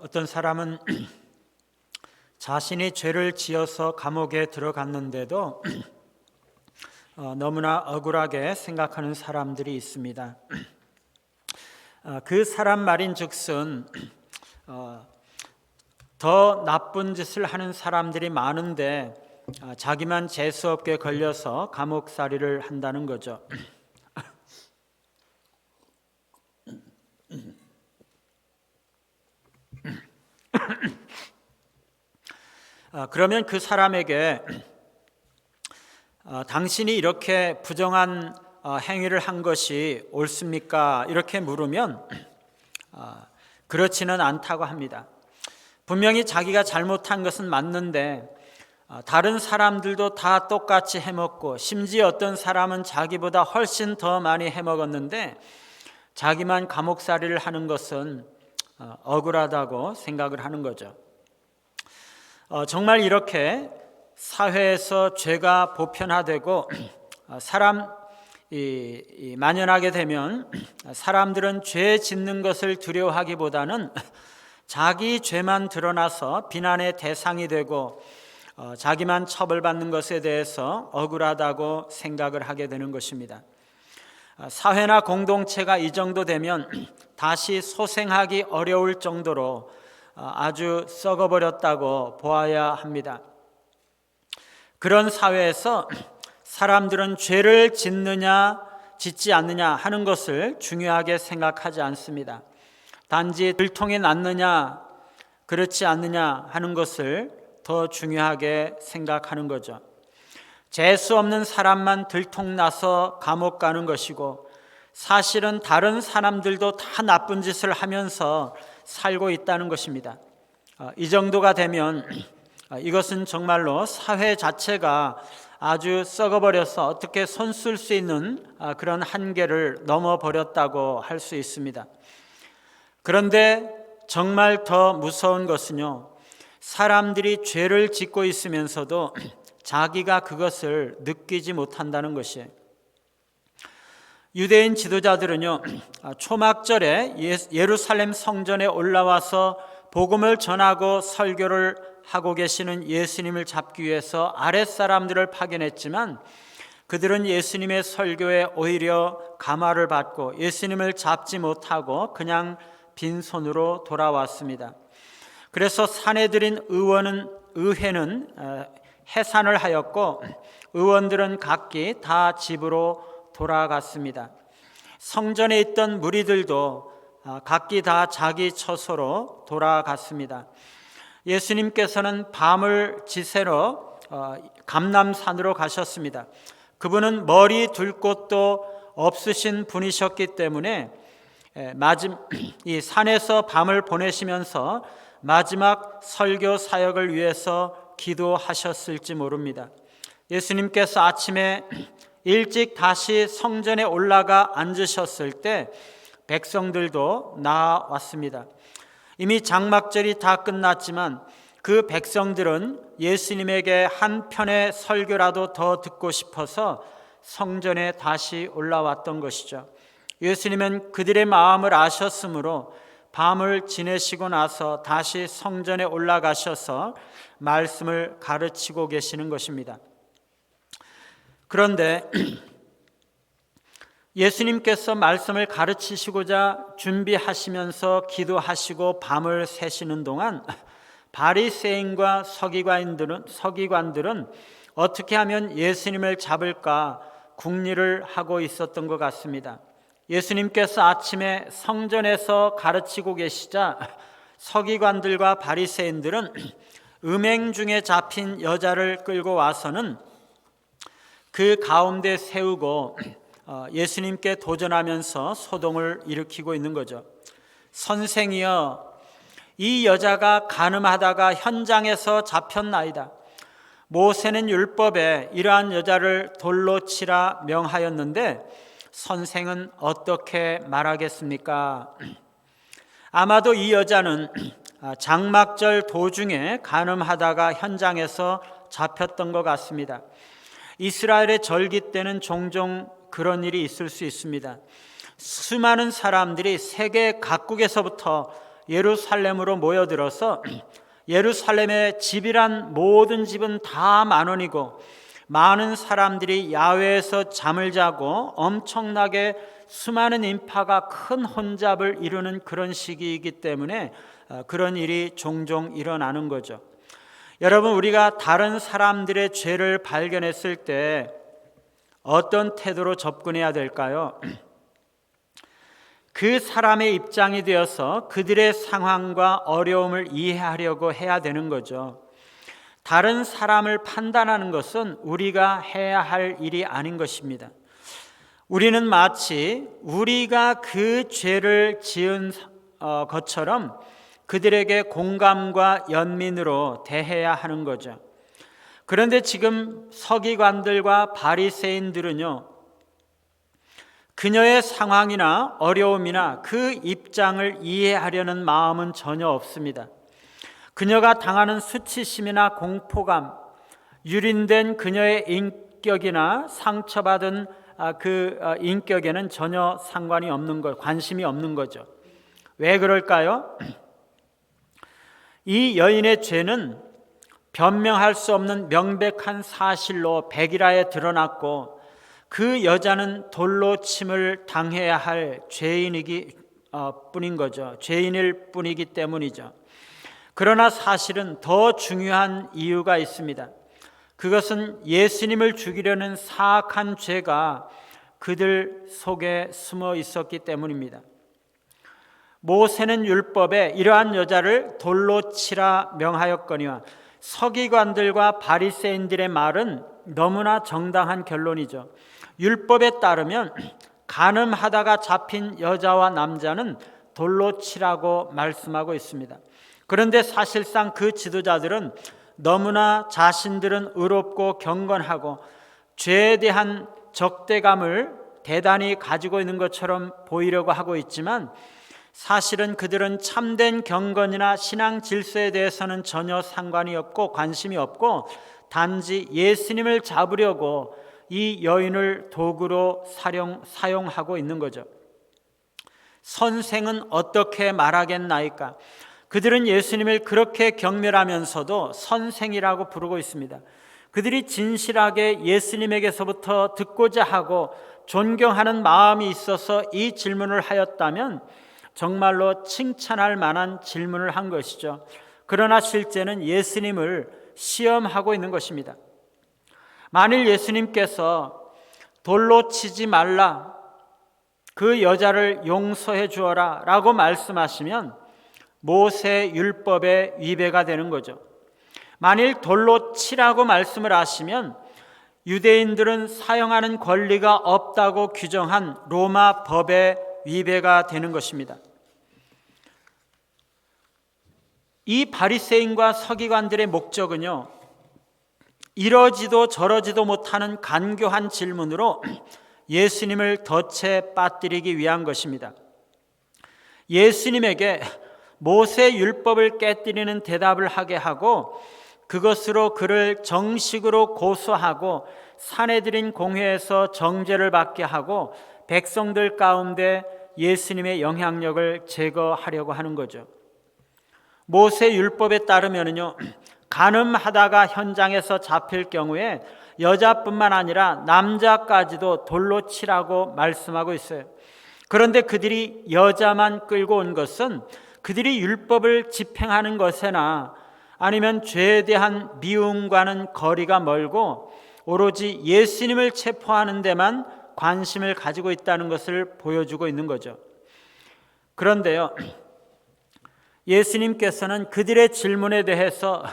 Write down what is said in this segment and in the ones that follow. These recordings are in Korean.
어떤 사람은 자신이 죄를 지어서 감옥에 들어갔는데도 너무나 억울하게 생각하는 사람들이 있습니다. 그 사람 말인즉슨 더 나쁜 짓을 하는 사람들이 많은데 자기만 재수없게 걸려서 감옥살이를 한다는 거죠. 그러면 그 사람에게 당신이 이렇게 부정한 행위를 한 것이 옳습니까? 이렇게 물으면 그렇지는 않다고 합니다. 분명히 자기가 잘못한 것은 맞는데 다른 사람들도 다 똑같이 해먹고 심지어 어떤 사람은 자기보다 훨씬 더 많이 해먹었는데 자기만 감옥살이를 하는 것은 억울하다고 생각을 하는 거죠. 정말 이렇게 사회에서 죄가 보편화되고 사람이 만연하게 되면 사람들은 죄 짓는 것을 두려워하기보다는 자기 죄만 드러나서 비난의 대상이 되고 자기만 처벌받는 것에 대해서 억울하다고 생각을 하게 되는 것입니다. 사회나 공동체가 이 정도 되면 다시 소생하기 어려울 정도로 아주 썩어버렸다고 보아야 합니다. 그런 사회에서 사람들은 죄를 짓느냐 짓지 않느냐 하는 것을 중요하게 생각하지 않습니다. 단지 들통이 났느냐 그렇지 않느냐 하는 것을 더 중요하게 생각하는 거죠. 재수 없는 사람만 들통나서 감옥 가는 것이고 사실은 다른 사람들도 다 나쁜 짓을 하면서 살고 있다는 것입니다. 이 정도가 되면 이것은 정말로 사회 자체가 아주 썩어버려서 어떻게 손쓸 수 있는 그런 한계를 넘어버렸다고 할 수 있습니다. 그런데 정말 더 무서운 것은요, 사람들이 죄를 짓고 있으면서도 자기가 그것을 느끼지 못한다는 것이에요. 유대인 지도자들은요, 초막절에 예루살렘 성전에 올라와서 복음을 전하고 설교를 하고 계시는 예수님을 잡기 위해서 아랫사람들을 파견했지만 그들은 예수님의 설교에 오히려 감화를 받고 예수님을 잡지 못하고 그냥 빈손으로 돌아왔습니다. 그래서 사내들인 의회는 해산을 하였고 의원들은 각기 다 집으로 돌아갔습니다. 성전에 있던 무리들도 각기 다 자기 처소로 돌아갔습니다. 예수님께서는 밤을 지새러 감람산으로 가셨습니다. 그분은 머리 둘 곳도 없으신 분이셨기 때문에 이 산에서 밤을 보내시면서 마지막 설교 사역을 위해서 기도하셨을지 모릅니다. 예수님께서 아침에 일찍 다시 성전에 올라가 앉으셨을 때 백성들도 나왔습니다. 이미 장막절이 다 끝났지만 그 백성들은 예수님에게 한 편의 설교라도 더 듣고 싶어서 성전에 다시 올라왔던 것이죠. 예수님은 그들의 마음을 아셨으므로 밤을 지내시고 나서 다시 성전에 올라가셔서 말씀을 가르치고 계시는 것입니다. 그런데 예수님께서 말씀을 가르치시고자 준비하시면서 기도하시고 밤을 새시는 동안 바리새인과 서기관들은 어떻게 하면 예수님을 잡을까 궁리를 하고 있었던 것 같습니다. 예수님께서 아침에 성전에서 가르치고 계시자 서기관들과 바리새인들은 음행 중에 잡힌 여자를 끌고 와서는 그 가운데 세우고 예수님께 도전하면서 소동을 일으키고 있는 거죠. 선생이여, 이 여자가 간음하다가 현장에서 잡혔나이다. 모세는 율법에 이러한 여자를 돌로 치라 명하였는데 선생은 어떻게 말하겠습니까? 아마도 이 여자는 장막절 도중에 간음하다가 현장에서 잡혔던 것 같습니다. 이스라엘의 절기 때는 종종 그런 일이 있을 수 있습니다. 수많은 사람들이 세계 각국에서부터 예루살렘으로 모여들어서 예루살렘의 집이란 모든 집은 다 만원이고 많은 사람들이 야외에서 잠을 자고 엄청나게 수많은 인파가 큰 혼잡을 이루는 그런 시기이기 때문에 그런 일이 종종 일어나는 거죠. 여러분, 우리가 다른 사람들의 죄를 발견했을 때 어떤 태도로 접근해야 될까요? 그 사람의 입장이 되어서 그들의 상황과 어려움을 이해하려고 해야 되는 거죠. 다른 사람을 판단하는 것은 우리가 해야 할 일이 아닌 것입니다. 우리는 마치 우리가 그 죄를 지은 것처럼 그들에게 공감과 연민으로 대해야 하는 거죠. 그런데 지금 서기관들과 바리새인들은요, 그녀의 상황이나 어려움이나 그 입장을 이해하려는 마음은 전혀 없습니다. 그녀가 당하는 수치심이나 공포감, 유린된 그녀의 인격이나 상처받은 그 인격에는 전혀 상관이 없는 것, 관심이 없는 거죠. 왜 그럴까요? 이 여인의 죄는 변명할 수 없는 명백한 사실로 백일하에 드러났고 그 여자는 돌로 침을 당해야 할 죄인이기 뿐인 거죠. 죄인일 뿐이기 때문이죠. 그러나 사실은 더 중요한 이유가 있습니다. 그것은 예수님을 죽이려는 사악한 죄가 그들 속에 숨어 있었기 때문입니다. 모세는 율법에 이러한 여자를 돌로 치라 명하였거니와 서기관들과 바리새인들의 말은 너무나 정당한 결론이죠. 율법에 따르면 간음하다가 잡힌 여자와 남자는 돌로 치라고 말씀하고 있습니다. 그런데 사실상 그 지도자들은 너무나 자신들은 의롭고 경건하고 죄에 대한 적대감을 대단히 가지고 있는 것처럼 보이려고 하고 있지만 사실은 그들은 참된 경건이나 신앙 질서에 대해서는 전혀 상관이 없고 관심이 없고 단지 예수님을 잡으려고 이 여인을 도구로 사용하고 있는 거죠. 선생은 어떻게 말하겠나이까? 그들은 예수님을 그렇게 경멸하면서도 선생이라고 부르고 있습니다. 그들이 진실하게 예수님에게서부터 듣고자 하고 존경하는 마음이 있어서 이 질문을 하였다면 정말로 칭찬할 만한 질문을 한 것이죠. 그러나 실제는 예수님을 시험하고 있는 것입니다. 만일 예수님께서 돌로 치지 말라, 그 여자를 용서해 주어라 라고 말씀하시면 모세 율법의 위배가 되는 거죠. 만일 돌로 치라고 말씀을 하시면 유대인들은 사용하는 권리가 없다고 규정한 로마 법의 위배가 되는 것입니다. 이 바리새인과 서기관들의 목적은요, 이러지도 저러지도 못하는 간교한 질문으로 예수님을 덫에 빠뜨리기 위한 것입니다. 예수님에게 모세 율법을 깨뜨리는 대답을 하게 하고 그것으로 그를 정식으로 고소하고 산헤드린 공회에서 정죄를 받게 하고 백성들 가운데 예수님의 영향력을 제거하려고 하는 거죠. 모세 율법에 따르면요, 간음하다가 현장에서 잡힐 경우에 여자뿐만 아니라 남자까지도 돌로 치라고 말씀하고 있어요. 그런데 그들이 여자만 끌고 온 것은 그들이 율법을 집행하는 것에나 아니면 죄에 대한 미움과는 거리가 멀고 오로지 예수님을 체포하는 데만 관심을 가지고 있다는 것을 보여주고 있는 거죠. 그런데요, 예수님께서는 그들의 질문에 대해서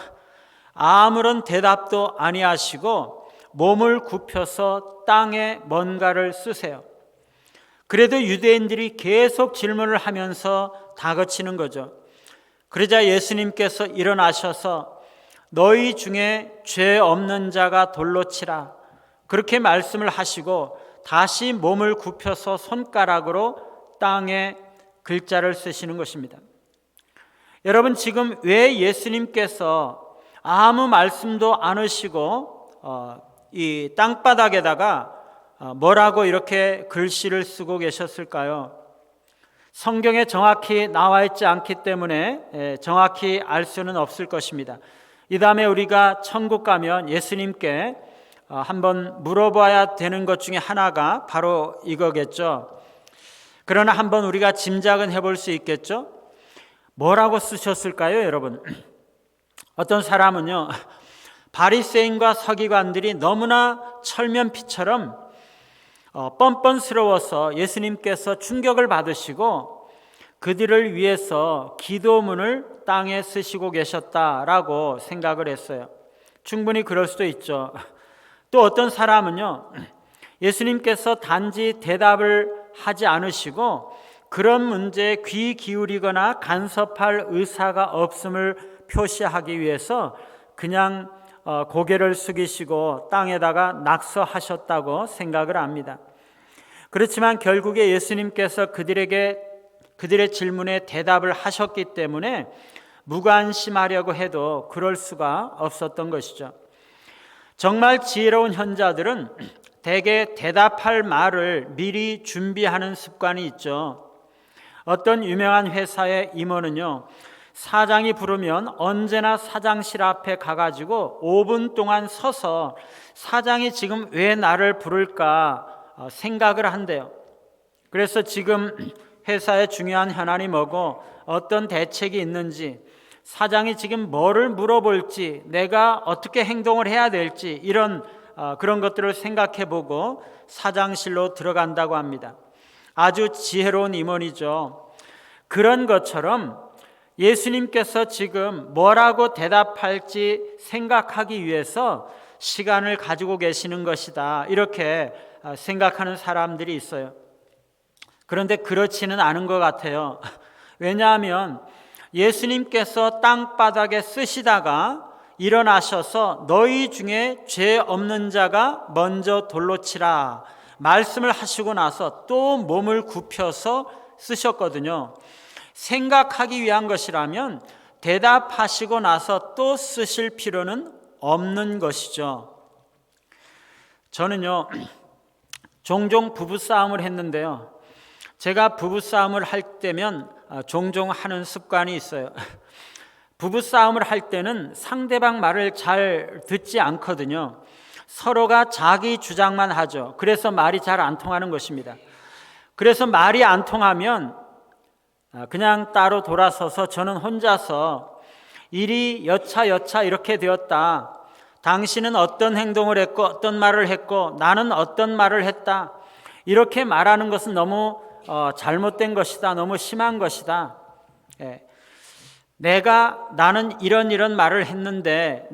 아무런 대답도 아니하시고 몸을 굽혀서 땅에 뭔가를 쓰세요. 그래도 유대인들이 계속 질문을 하면서 다그치는 거죠. 그러자 예수님께서 일어나셔서 너희 중에 죄 없는 자가 돌로 치라, 그렇게 말씀을 하시고 다시 몸을 굽혀서 손가락으로 땅에 글자를 쓰시는 것입니다. 여러분, 지금 왜 예수님께서 아무 말씀도 안 하시고 이 땅바닥에다가 뭐라고 이렇게 글씨를 쓰고 계셨을까요? 성경에 정확히 나와 있지 않기 때문에 정확히 알 수는 없을 것입니다. 이 다음에 우리가 천국 가면 예수님께 한번 물어봐야 되는 것 중에 하나가 바로 이거겠죠. 그러나 한번 우리가 짐작은 해볼 수 있겠죠. 뭐라고 쓰셨을까요, 여러분? 어떤 사람은요, 바리새인과 서기관들이 너무나 철면피처럼 뻔뻔스러워서 예수님께서 충격을 받으시고 그들을 위해서 기도문을 땅에 쓰시고 계셨다라고 생각을 했어요. 충분히 그럴 수도 있죠. 또 어떤 사람은요, 예수님께서 단지 대답을 하지 않으시고 그런 문제에 귀 기울이거나 간섭할 의사가 없음을 표시하기 위해서 그냥 고개를 숙이시고 땅에다가 낙서하셨다고 생각을 합니다. 그렇지만 결국에 예수님께서 그들의 질문에 대답을 하셨기 때문에 무관심하려고 해도 그럴 수가 없었던 것이죠. 정말 지혜로운 현자들은 대개 대답할 말을 미리 준비하는 습관이 있죠. 어떤 유명한 회사의 임원은요, 사장이 부르면 언제나 사장실 앞에 가가지고 5분 동안 서서 사장이 지금 왜 나를 부를까 생각을 한대요. 그래서 지금 회사의 중요한 현안이 뭐고 어떤 대책이 있는지, 사장이 지금 뭐를 물어볼지, 내가 어떻게 행동을 해야 될지 이런 그런 것들을 생각해보고 사장실로 들어간다고 합니다. 아주 지혜로운 임원이죠. 그런 것처럼 예수님께서 지금 뭐라고 대답할지 생각하기 위해서 시간을 가지고 계시는 것이다, 이렇게 생각하는 사람들이 있어요. 그런데 그렇지는 않은 것 같아요. 왜냐하면 예수님께서 땅바닥에 쓰시다가 일어나셔서 너희 중에 죄 없는 자가 먼저 돌로 치라 말씀을 하시고 나서 또 몸을 굽혀서 쓰셨거든요. 생각하기 위한 것이라면 대답하시고 나서 또 쓰실 필요는 없는 것이죠. 저는요, 종종 부부싸움을 했는데요, 제가 부부싸움을 할 때면 종종 하는 습관이 있어요. 부부싸움을 할 때는 상대방 말을 잘 듣지 않거든요. 서로가 자기 주장만 하죠. 그래서 말이 잘 안 통하는 것입니다. 그래서 말이 안 통하면 그냥 따로 돌아서서 저는 혼자서 일이 여차여차 이렇게 되었다, 당신은 어떤 행동을 했고 어떤 말을 했고 나는 어떤 말을 했다, 이렇게 말하는 것은 너무 잘못된 것이다, 너무 심한 것이다. 나는 이런 말을 했는데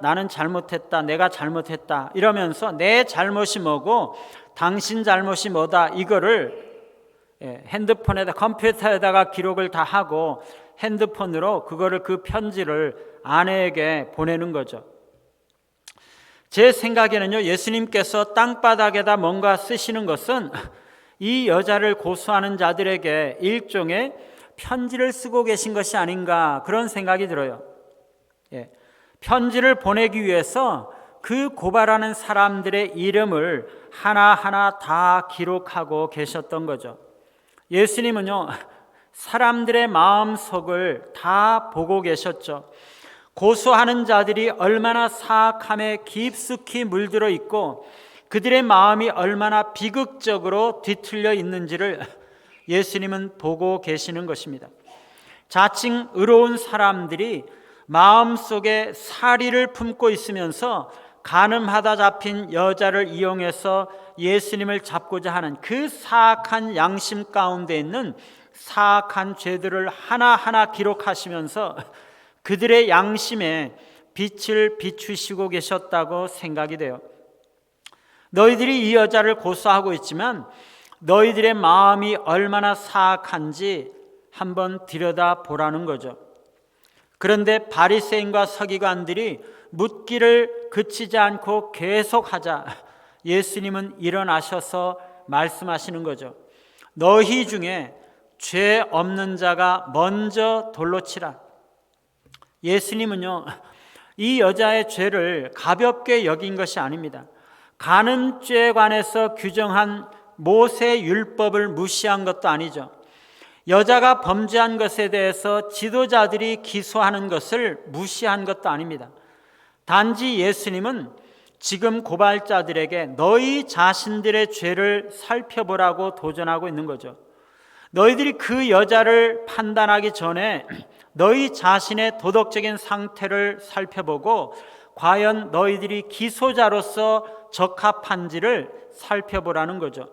나는 잘못했다, 내가 잘못했다 이러면서 내 잘못이 뭐고 당신 잘못이 뭐다, 이거를 핸드폰에다 컴퓨터에다가 기록을 다 하고 핸드폰으로 그 편지를 아내에게 보내는 거죠. 제 생각에는요, 예수님께서 땅바닥에다 뭔가 쓰시는 것은 이 여자를 고소하는 자들에게 일종의 편지를 쓰고 계신 것이 아닌가, 그런 생각이 들어요. 편지를 보내기 위해서 그 고발하는 사람들의 이름을 하나하나 다 기록하고 계셨던 거죠. 예수님은요, 사람들의 마음속을 다 보고 계셨죠. 고소하는 자들이 얼마나 사악함에 깊숙이 물들어 있고 그들의 마음이 얼마나 비극적으로 뒤틀려 있는지를 예수님은 보고 계시는 것입니다. 자칭 의로운 사람들이 마음속에 사리를 품고 있으면서 간음하다 잡힌 여자를 이용해서 예수님을 잡고자 하는 그 사악한 양심 가운데 있는 사악한 죄들을 하나하나 기록하시면서 그들의 양심에 빛을 비추시고 계셨다고 생각이 돼요. 너희들이 이 여자를 고소하고 있지만 너희들의 마음이 얼마나 사악한지 한번 들여다보라는 거죠. 그런데 바리새인과 서기관들이 묻기를 그치지 않고 계속하자 예수님은 일어나셔서 말씀하시는 거죠. 너희 중에 죄 없는 자가 먼저 돌로 치라. 예수님은요, 이 여자의 죄를 가볍게 여긴 것이 아닙니다. 간음죄에 관해서 규정한 모세 율법을 무시한 것도 아니죠. 여자가 범죄한 것에 대해서 지도자들이 기소하는 것을 무시한 것도 아닙니다. 단지 예수님은 지금 고발자들에게 너희 자신들의 죄를 살펴보라고 도전하고 있는 거죠. 너희들이 그 여자를 판단하기 전에 너희 자신의 도덕적인 상태를 살펴보고 과연 너희들이 기소자로서 적합한지를 살펴보라는 거죠.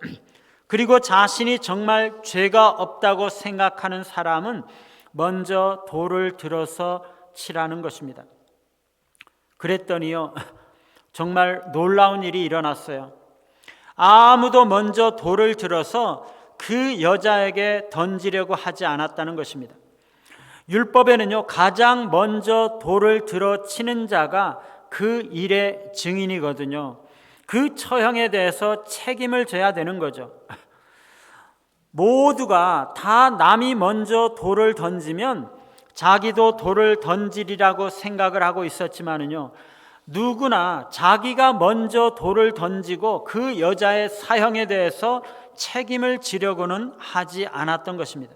그리고 자신이 정말 죄가 없다고 생각하는 사람은 먼저 돌을 들어서 치라는 것입니다. 그랬더니요, 정말 놀라운 일이 일어났어요. 아무도 먼저 돌을 들어서 그 여자에게 던지려고 하지 않았다는 것입니다. 율법에는요, 가장 먼저 돌을 들어 치는 자가 그 일의 증인이거든요. 그 처형에 대해서 책임을 져야 되는 거죠. 모두가 다 남이 먼저 돌을 던지면 자기도 돌을 던지리라고 생각을 하고 있었지만은요, 누구나 자기가 먼저 돌을 던지고 그 여자의 사형에 대해서 책임을 지려고는 하지 않았던 것입니다.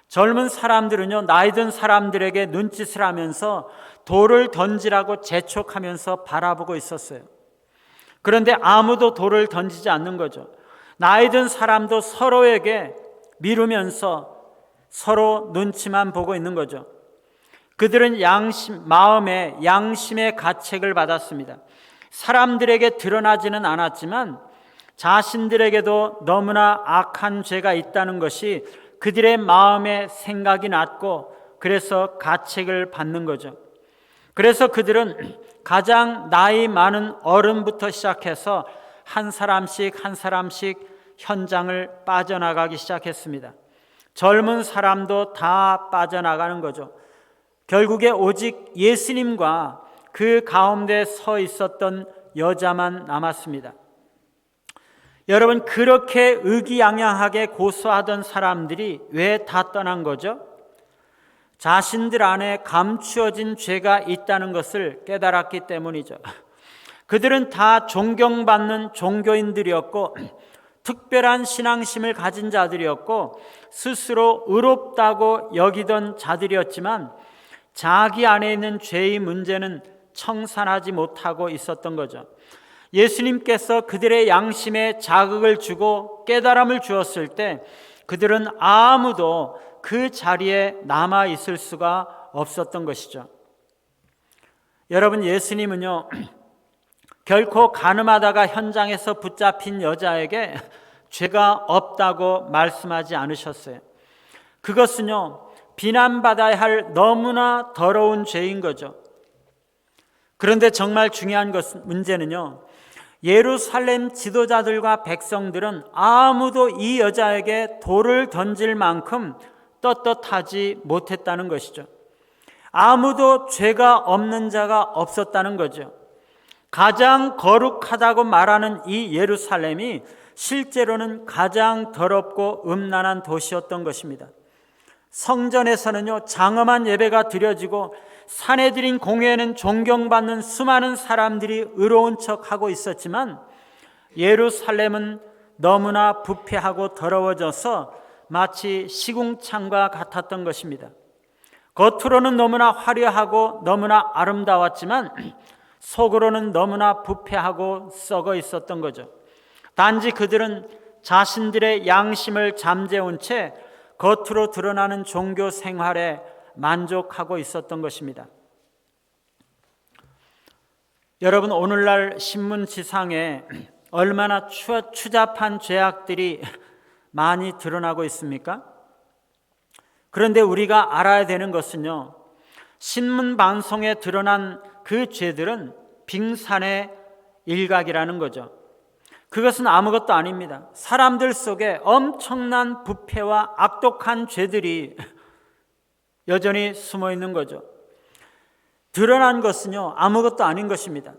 젊은 사람들은요, 나이 든 사람들에게 눈짓을 하면서 돌을 던지라고 재촉하면서 바라보고 있었어요. 그런데 아무도 돌을 던지지 않는 거죠. 나이 든 사람도 서로에게 미루면서 서로 눈치만 보고 있는 거죠. 그들은 마음에 양심의 가책을 받았습니다. 사람들에게 드러나지는 않았지만 자신들에게도 너무나 악한 죄가 있다는 것이 그들의 마음에 생각이 났고, 그래서 가책을 받는 거죠. 그래서 그들은 가장 나이 많은 어른부터 시작해서 한 사람씩 한 사람씩 현장을 빠져나가기 시작했습니다. 젊은 사람도 다 빠져나가는 거죠. 결국에 오직 예수님과 그 가운데 서 있었던 여자만 남았습니다. 여러분, 그렇게 의기양양하게 고소하던 사람들이 왜 다 떠난 거죠? 자신들 안에 감추어진 죄가 있다는 것을 깨달았기 때문이죠. 그들은 다 존경받는 종교인들이었고 특별한 신앙심을 가진 자들이었고 스스로 의롭다고 여기던 자들이었지만 자기 안에 있는 죄의 문제는 청산하지 못하고 있었던 거죠. 예수님께서 그들의 양심에 자극을 주고 깨달음을 주었을 때 그들은 아무도 그 자리에 남아 있을 수가 없었던 것이죠. 여러분, 예수님은요, 결코 가늠하다가 현장에서 붙잡힌 여자에게 죄가 없다고 말씀하지 않으셨어요. 그것은요, 비난받아야 할 너무나 더러운 죄인 거죠. 그런데 정말 중요한 문제는요, 예루살렘 지도자들과 백성들은 아무도 이 여자에게 돌을 던질 만큼 떳떳하지 못했다는 것이죠. 아무도 죄가 없는 자가 없었다는 거죠. 가장 거룩하다고 말하는 이 예루살렘이 실제로는 가장 더럽고 음란한 도시였던 것입니다. 성전에서는요, 장엄한 예배가 드려지고 사내들인 공회에는 존경받는 수많은 사람들이 의로운 척하고 있었지만 예루살렘은 너무나 부패하고 더러워져서 마치 시궁창과 같았던 것입니다. 겉으로는 너무나 화려하고 너무나 아름다웠지만 속으로는 너무나 부패하고 썩어 있었던 거죠. 단지 그들은 자신들의 양심을 잠재운 채 겉으로 드러나는 종교 생활에 만족하고 있었던 것입니다. 여러분, 오늘날 신문지상에 얼마나 추잡한 죄악들이 많이 드러나고 있습니까? 그런데 우리가 알아야 되는 것은요, 신문 방송에 드러난 그 죄들은 빙산의 일각이라는 거죠. 그것은 아무것도 아닙니다. 사람들 속에 엄청난 부패와 악독한 죄들이 여전히 숨어 있는 거죠. 드러난 것은요, 아무것도 아닌 것입니다.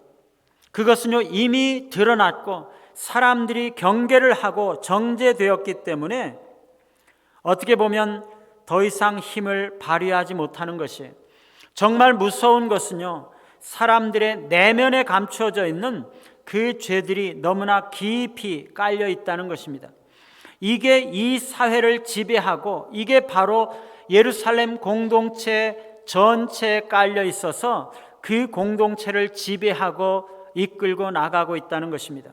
그것은요, 이미 드러났고 사람들이 경계를 하고 정죄되었기 때문에 어떻게 보면 더 이상 힘을 발휘하지 못하는 것이에요. 정말 무서운 것은요, 사람들의 내면에 감추어져 있는 그 죄들이 너무나 깊이 깔려 있다는 것입니다. 이게 이 사회를 지배하고 이게 바로 예루살렘 공동체 전체에 깔려 있어서 그 공동체를 지배하고 이끌고 나가고 있다는 것입니다.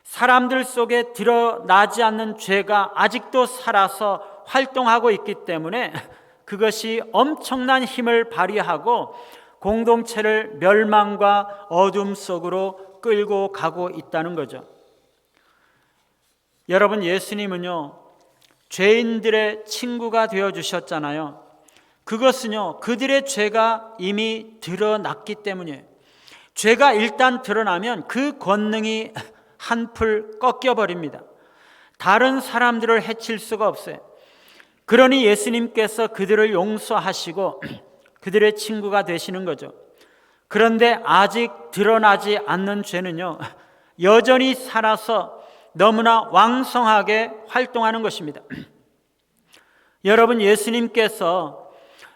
사람들 속에 드러나지 않는 죄가 아직도 살아서 활동하고 있기 때문에 그것이 엄청난 힘을 발휘하고 공동체를 멸망과 어둠 속으로 끌고 가고 있다는 거죠. 여러분, 예수님은요, 죄인들의 친구가 되어 주셨잖아요. 그것은요, 그들의 죄가 이미 드러났기 때문이에요. 죄가 일단 드러나면 그 권능이 한풀 꺾여버립니다. 다른 사람들을 해칠 수가 없어요. 그러니 예수님께서 그들을 용서하시고 그들의 친구가 되시는 거죠. 그런데 아직 드러나지 않는 죄는요, 여전히 살아서 너무나 왕성하게 활동하는 것입니다. 여러분, 예수님께서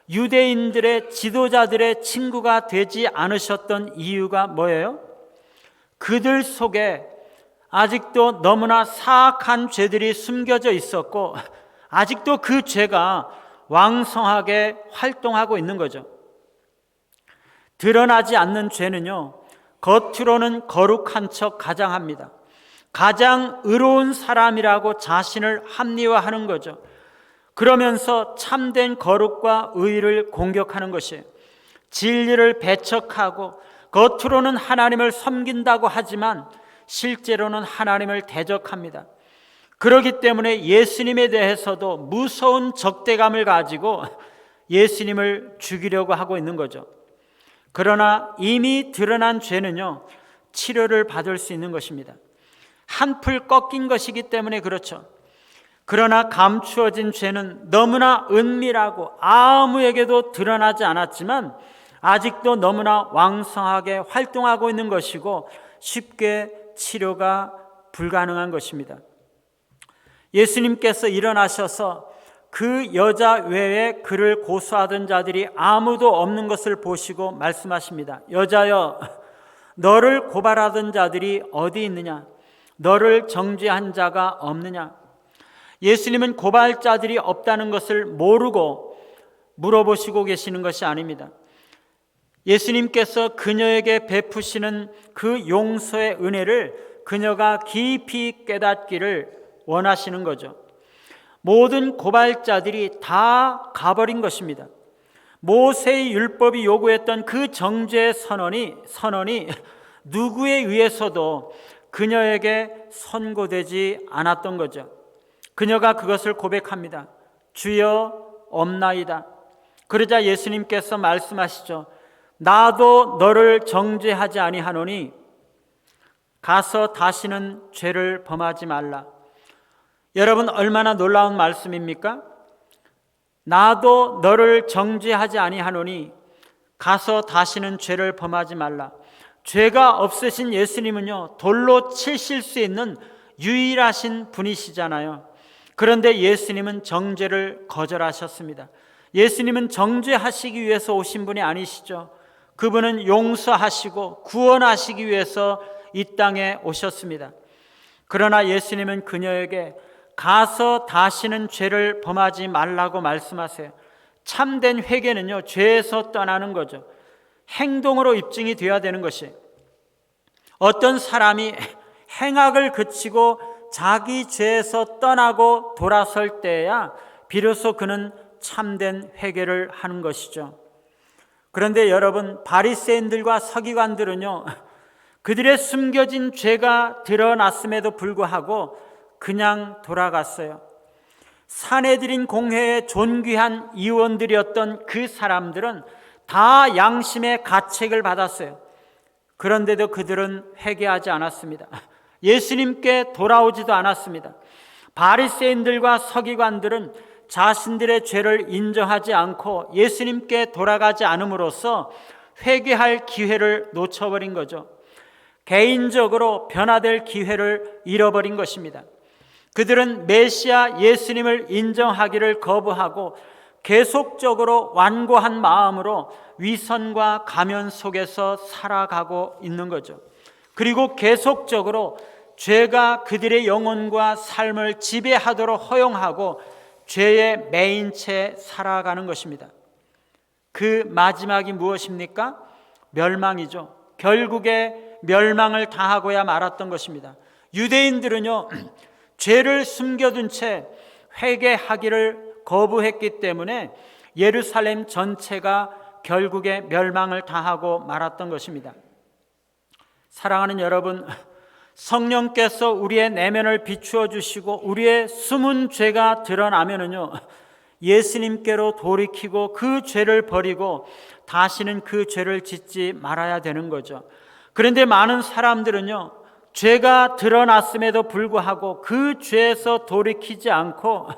유대인들의 지도자들의 친구가 되지 않으셨던 이유가 뭐예요? 그들 속에 아직도 너무나 사악한 죄들이 숨겨져 있었고 아직도 그 죄가 왕성하게 활동하고 있는 거죠. 드러나지 않는 죄는요, 겉으로는 거룩한 척 가장합니다. 가장 의로운 사람이라고 자신을 합리화하는 거죠. 그러면서 참된 거룩과 의를 공격하는 것이에요. 진리를 배척하고 겉으로는 하나님을 섬긴다고 하지만 실제로는 하나님을 대적합니다. 그렇기 때문에 예수님에 대해서도 무서운 적대감을 가지고 예수님을 죽이려고 하고 있는 거죠. 그러나 이미 드러난 죄는요, 치료를 받을 수 있는 것입니다. 한풀 꺾인 것이기 때문에 그렇죠. 그러나 감추어진 죄는 너무나 은밀하고 아무에게도 드러나지 않았지만 아직도 너무나 왕성하게 활동하고 있는 것이고 쉽게 치료가 불가능한 것입니다. 예수님께서 일어나셔서 그 여자 외에 그를 고소하던 자들이 아무도 없는 것을 보시고 말씀하십니다. 여자여, 너를 고발하던 자들이 어디 있느냐? 너를 정죄한 자가 없느냐? 예수님은 고발자들이 없다는 것을 모르고 물어보시고 계시는 것이 아닙니다. 예수님께서 그녀에게 베푸시는 그 용서의 은혜를 그녀가 깊이 깨닫기를 원하시는 거죠. 모든 고발자들이 다 가버린 것입니다. 모세의 율법이 요구했던 그 정죄의 선언이 누구에 의해서도 그녀에게 선고되지 않았던 거죠. 그녀가 그것을 고백합니다. 주여, 없나이다. 그러자 예수님께서 말씀하시죠. 나도 너를 정죄하지 아니하노니 가서 다시는 죄를 범하지 말라. 여러분, 얼마나 놀라운 말씀입니까? 나도 너를 정죄하지 아니하노니 가서 다시는 죄를 범하지 말라. 죄가 없으신 예수님은요, 돌로 치실 수 있는 유일하신 분이시잖아요. 그런데 예수님은 정죄를 거절하셨습니다. 예수님은 정죄하시기 위해서 오신 분이 아니시죠. 그분은 용서하시고 구원하시기 위해서 이 땅에 오셨습니다. 그러나 예수님은 그녀에게 가서 다시는 죄를 범하지 말라고 말씀하세요. 참된 회개는요, 죄에서 떠나는 거죠. 행동으로 입증이 되어야 되는 것이에요. 어떤 사람이 행악을 그치고 자기 죄에서 떠나고 돌아설 때야 비로소 그는 참된 회개를 하는 것이죠. 그런데 여러분, 바리새인들과 서기관들은요, 그들의 숨겨진 죄가 드러났음에도 불구하고 그냥 돌아갔어요. 사내들인 공회의 존귀한 의원들이었던 그 사람들은 다 양심의 가책을 받았어요. 그런데도 그들은 회개하지 않았습니다. 예수님께 돌아오지도 않았습니다. 바리새인들과 서기관들은 자신들의 죄를 인정하지 않고 예수님께 돌아가지 않음으로써 회개할 기회를 놓쳐버린 거죠. 개인적으로 변화될 기회를 잃어버린 것입니다. 그들은 메시아 예수님을 인정하기를 거부하고 계속적으로 완고한 마음으로 위선과 가면 속에서 살아가고 있는 거죠. 그리고 계속적으로 죄가 그들의 영혼과 삶을 지배하도록 허용하고 죄의 매인 채 살아가는 것입니다. 그 마지막이 무엇입니까? 멸망이죠. 결국에 멸망을 당하고야 말았던 것입니다. 유대인들은요, 죄를 숨겨둔 채 회개하기를 거부했기 때문에 예루살렘 전체가 결국에 멸망을 당하고 말았던 것입니다. 사랑하는 여러분, 성령께서 우리의 내면을 비추어 주시고 우리의 숨은 죄가 드러나면은요, 예수님께로 돌이키고 그 죄를 버리고 다시는 그 죄를 짓지 말아야 되는 거죠. 그런데 많은 사람들은요, 죄가 드러났음에도 불구하고 그 죄에서 돌이키지 않고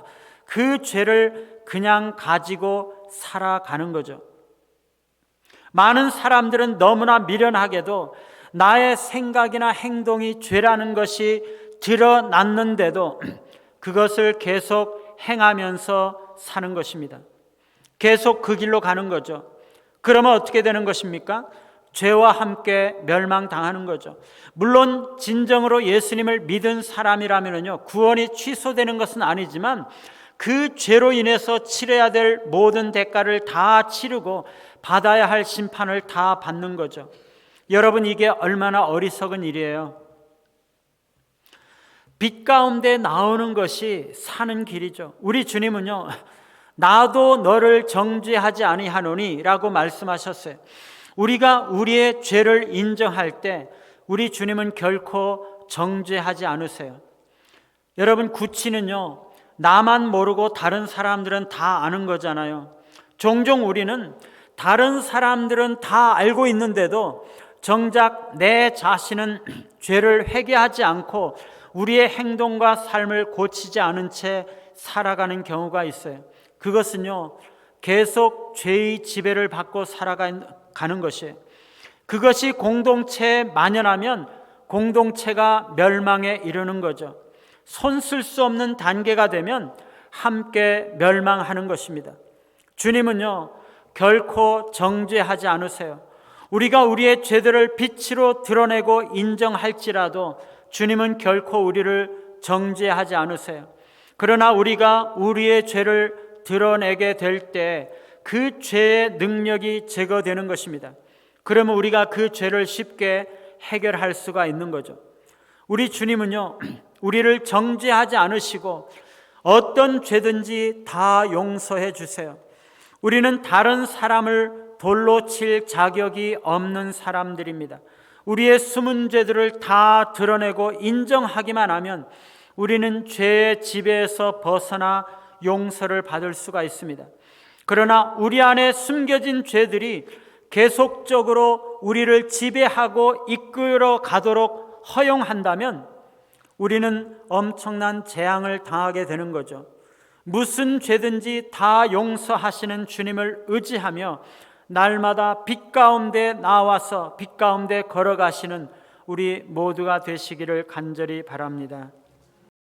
그 죄를 그냥 가지고 살아가는 거죠. 많은 사람들은 너무나 미련하게도 나의 생각이나 행동이 죄라는 것이 드러났는데도 그것을 계속 행하면서 사는 것입니다. 계속 그 길로 가는 거죠. 그러면 어떻게 되는 것입니까? 죄와 함께 멸망당하는 거죠. 물론 진정으로 예수님을 믿은 사람이라면요, 구원이 취소되는 것은 아니지만 그 죄로 인해서 치러야 될 모든 대가를 다 치르고 받아야 할 심판을 다 받는 거죠. 여러분, 이게 얼마나 어리석은 일이에요. 빛 가운데 나오는 것이 사는 길이죠. 우리 주님은요, 나도 너를 정죄하지 아니하노니 라고 말씀하셨어요. 우리가 우리의 죄를 인정할 때 우리 주님은 결코 정죄하지 않으세요. 여러분, 구치는요, 나만 모르고 다른 사람들은 다 아는 거잖아요. 종종 우리는 다른 사람들은 다 알고 있는데도 정작 내 자신은 죄를 회개하지 않고 우리의 행동과 삶을 고치지 않은 채 살아가는 경우가 있어요. 그것은요, 계속 죄의 지배를 받고 살아가는 것이에요. 그것이 공동체에 만연하면 공동체가 멸망에 이르는 거죠. 손 쓸 수 없는 단계가 되면 함께 멸망하는 것입니다. 주님은요, 결코 정죄하지 않으세요. 우리가 우리의 죄들을 빛으로 드러내고 인정할지라도 주님은 결코 우리를 정죄하지 않으세요. 그러나 우리가 우리의 죄를 드러내게 될 때 그 죄의 능력이 제거되는 것입니다. 그러면 우리가 그 죄를 쉽게 해결할 수가 있는 거죠. 우리 주님은요, 우리를 정죄하지 않으시고 어떤 죄든지 다 용서해 주세요. 우리는 다른 사람을 돌로 칠 자격이 없는 사람들입니다. 우리의 숨은 죄들을 다 드러내고 인정하기만 하면 우리는 죄의 지배에서 벗어나 용서를 받을 수가 있습니다. 그러나 우리 안에 숨겨진 죄들이 계속적으로 우리를 지배하고 이끌어 가도록 허용한다면 우리는 엄청난 재앙을 당하게 되는 거죠. 무슨 죄든지 다 용서하시는 주님을 의지하며 날마다 빛 가운데 나와서 빛 가운데 걸어가시는 우리 모두가 되시기를 간절히 바랍니다.